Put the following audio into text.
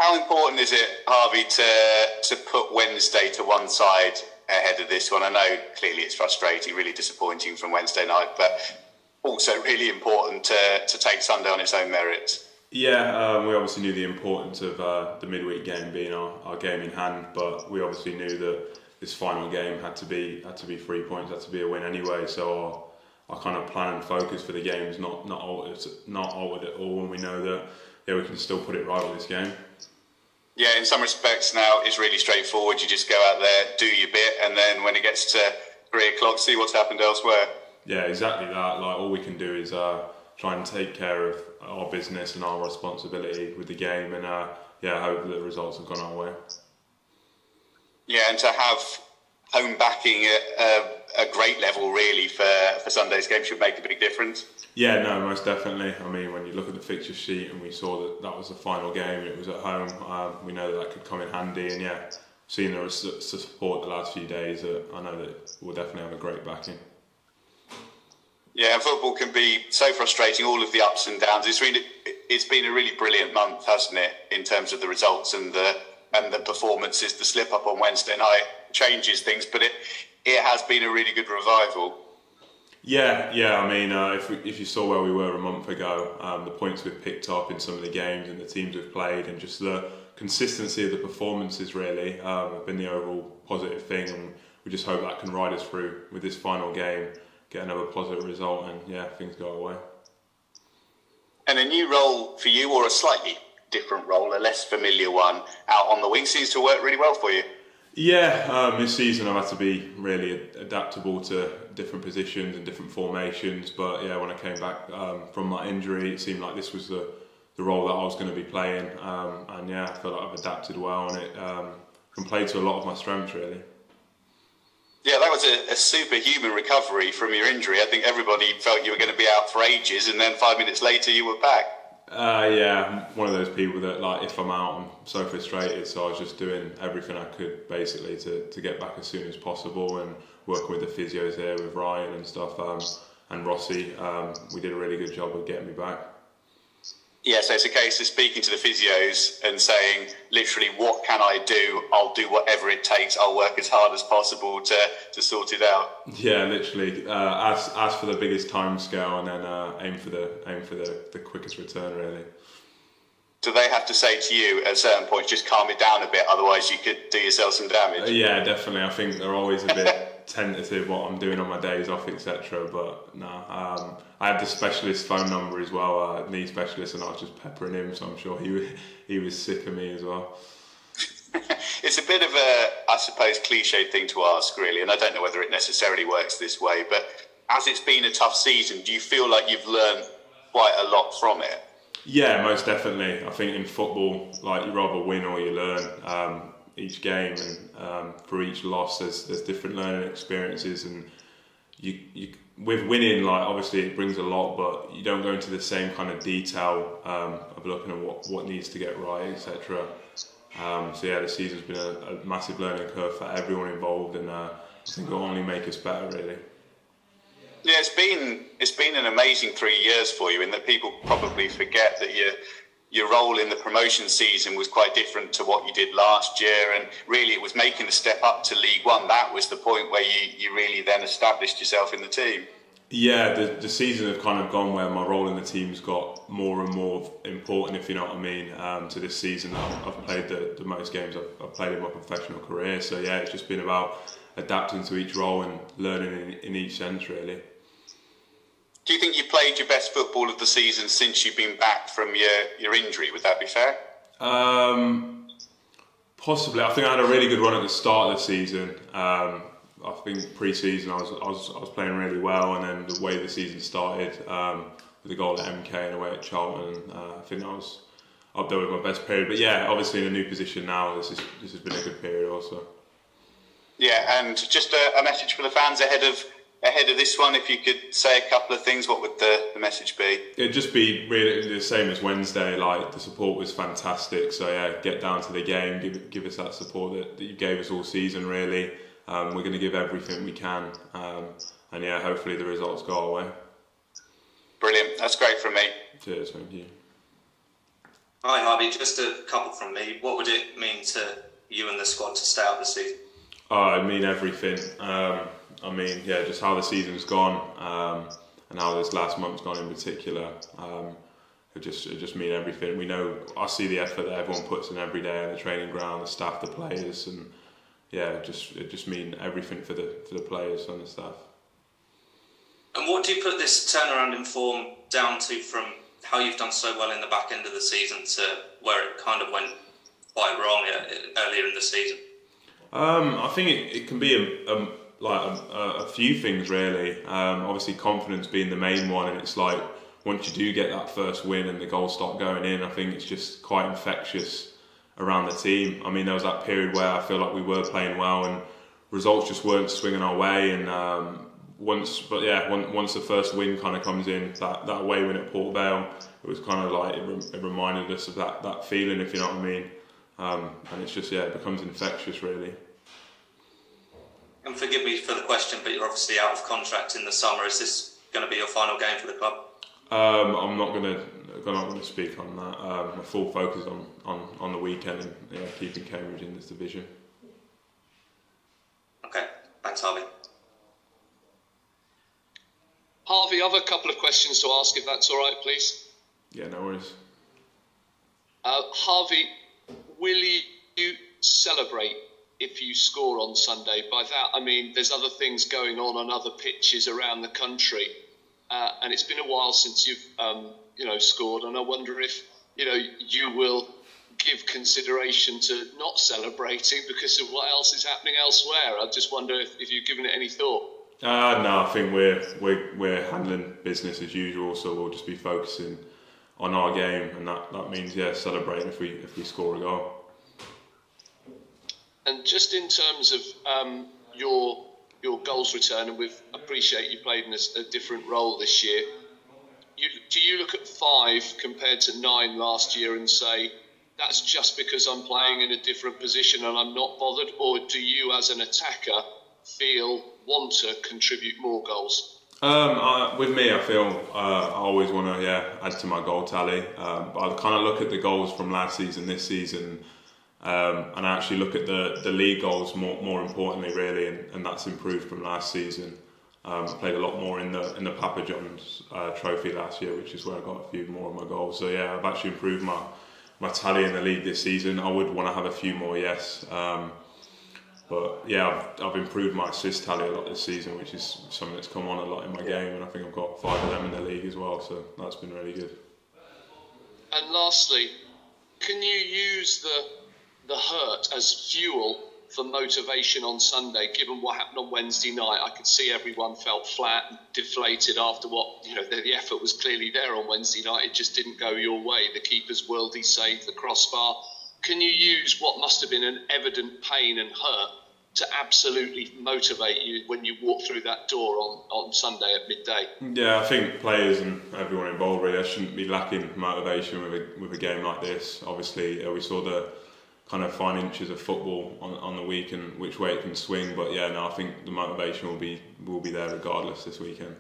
How important is it, Harvey, to put Wednesday to one side ahead of this one? I know clearly it's frustrating, really disappointing from Wednesday night, but also really important to take Sunday on its own merits. Yeah, we obviously knew the importance of the midweek game being our game in hand, but we obviously knew that this final game had to be 3 points, had to be a win anyway. So our kind of plan and focus for the game is not altered at all, and we know that we can still put it right with this game. Yeah, in some respects now it's really straightforward. You just go out there, do your bit, and then when it gets to 3 o'clock, see what's happened elsewhere. Yeah, exactly that. Like, all we can do is try and take care of our business and our responsibility with the game, and hope that the results have gone our way. Yeah, and to have home backing at a great level really for Sunday's game should make a big difference. Yeah, no, most definitely. I mean, when you look at the fixture sheet and we saw that was the final game, it was at home, we know that could come in handy, and seeing the support the last few days, I know that we'll definitely have a great backing. Yeah, and football can be so frustrating, all of the ups and downs. It's been a really brilliant month, hasn't it, in terms of the results and the performances. The slip up on Wednesday night changes things, but it has been a really good revival. Yeah. I mean, if you saw where we were a month ago, the points we've picked up in some of the games and the teams we've played, and just the consistency of the performances really have been the overall positive thing, and we just hope that can ride us through with this final game, get another positive result, and things go our way. And a new role for you, or a slightly different role, a less familiar one, out on the wing, seems to work really well for you. Yeah, this season I've had to be really adaptable to different positions and different formations, but when I came back from that injury, it seemed like this was the role that I was going to be playing, and I feel like I've adapted well, and it can play to a lot of my strengths really. Yeah, that was a superhuman recovery from your injury. I think everybody felt you were going to be out for ages, and then 5 minutes later you were back. I'm one of those people that, like, if I'm out, I'm so frustrated, so I was just doing everything I could basically to get back as soon as possible, and working with the physios there, with Ryan and stuff, and Rossi. We did a really good job of getting me back. Yeah, so it's a case of speaking to the physios and saying, literally, what can I do? I'll do whatever it takes. I'll work as hard as possible to sort it out. Yeah, literally. Ask for the biggest time scale, and then aim for the quickest return, really. Do they have to say to you at certain points, just calm it down a bit, otherwise you could do yourself some damage? Yeah, definitely. I think they're always a bit tentative what I'm doing on my days off, etc. But no, I had the specialist phone number as well, knee specialist, and I was just peppering him, so I'm sure he was sick of me as well. It's a bit of a, I suppose, cliched thing to ask, really, and I don't know whether it necessarily works this way, but as it's been a tough season, do you feel like you've learned quite a lot from it? Yeah, most definitely. I think in football, like, you rather win or you learn each game, and for each loss there's different learning experiences, and you with winning, like, obviously it brings a lot, but you don't go into the same kind of detail of looking at what needs to get right, etc. The season's been a massive learning curve for everyone involved, and I think it'll only make us better, really. Yeah, it's been an amazing 3 years for you, in that people probably forget that your role in the promotion season was quite different to what you did last year, and really it was making the step up to League One. That was the point where you really then established yourself in the team. Yeah, the season have kind of gone where my role in the team's got more and more important, if you know what I mean, to this season. I've played the most games I've played in my professional career, so yeah, it's just been about adapting to each role and learning in each sense, really. Do you think you played your best football of the season since you've been back from your injury? Would that be fair? Possibly. I think I had a really good run at the start of the season. I think pre-season I was playing really well, and then the way the season started, with the goal at MK and away at Charlton, I think I was up there with my best period. But yeah, obviously in a new position now, this has been a good period also. Yeah, and just a message for the fans ahead of this one, if you could say a couple of things, what would the message be? It'd just be really the same as Wednesday. Like, the support was fantastic, so yeah, get down to the game, give us that support that you gave us all season, really. We're going to give everything we can, and yeah, hopefully the results go our way. Brilliant, that's great from me. Cheers, thank you. Hi Harvey, just a couple from me. What would it mean to you and the squad to stay out this season? Oh, I mean everything. I mean, yeah, just how the season's gone and how this last month's gone in particular. It just mean everything. We know, I see the effort that everyone puts in every day on the training ground, the staff, the players, and yeah, it just mean everything for the players and the staff. And what do you put this turnaround in form down to, from how you've done so well in the back end of the season to where it kind of went quite wrong earlier in the season? I think it can be a few things really. Obviously confidence being the main one, and it's like once you do get that first win and the goals start going in, I think it's just quite infectious around the team. I mean, there was that period where I feel like we were playing well and results just weren't swinging our way, and once the first win kind of comes in, that away win at Port Vale, it was kind of like it reminded us of that feeling, if you know what I mean. And it's just, it becomes infectious really. And forgive me for the question, but you're obviously out of contract in the summer. Is this going to be your final game for the club? I'm not going to speak on that. My full focus on the weekend and keeping Cambridge in this division. Okay, thanks Harvey. Harvey, I have a couple of questions to ask, if that's all right, please. Yeah, no worries. Harvey, will you celebrate if you score on Sunday? By that I mean there's other things going on other pitches around the country, and it's been a while since you've scored, and I wonder if you will give consideration to not celebrating because of what else is happening elsewhere. I just wonder if you've given it any thought. No, I think we're handling business as usual, so we'll just be focusing on our game, and that means celebrating if we score a goal. And just in terms of your goals return, and we appreciate you played in a different role this year. Do you look at 5 compared to 9 last year and say that's just because I'm playing in a different position and I'm not bothered, or do you as an attacker want to contribute more goals? With me, I feel I always want to add to my goal tally. But I kind of look at the goals from last season, this season, and I actually look at the league goals more importantly, really, and that's improved from last season. I played a lot more in the Papa John's trophy last year, which is where I got a few more of my goals. So I've actually improved my tally in the league this season. I would want to have a few more, yes. But I've improved my assist tally a lot this season, which is something that's come on a lot in my game, and I think I've got 5 of them in the league as well, so that's been really good. And lastly, can you use the hurt as fuel for motivation on Sunday? Given what happened on Wednesday night, I could see everyone felt flat and deflated after the effort was clearly there on Wednesday night. It just didn't go your way. The keeper's worldie save, the crossbar. Can you use what must have been an evident pain and hurt to absolutely motivate you when you walk through that door on Sunday at midday? Yeah, I think players and everyone involved really shouldn't be lacking motivation with a game like this. Obviously, we saw the kind of fine inches of football on the week and which way it can swing. But I think the motivation will be there regardless this weekend.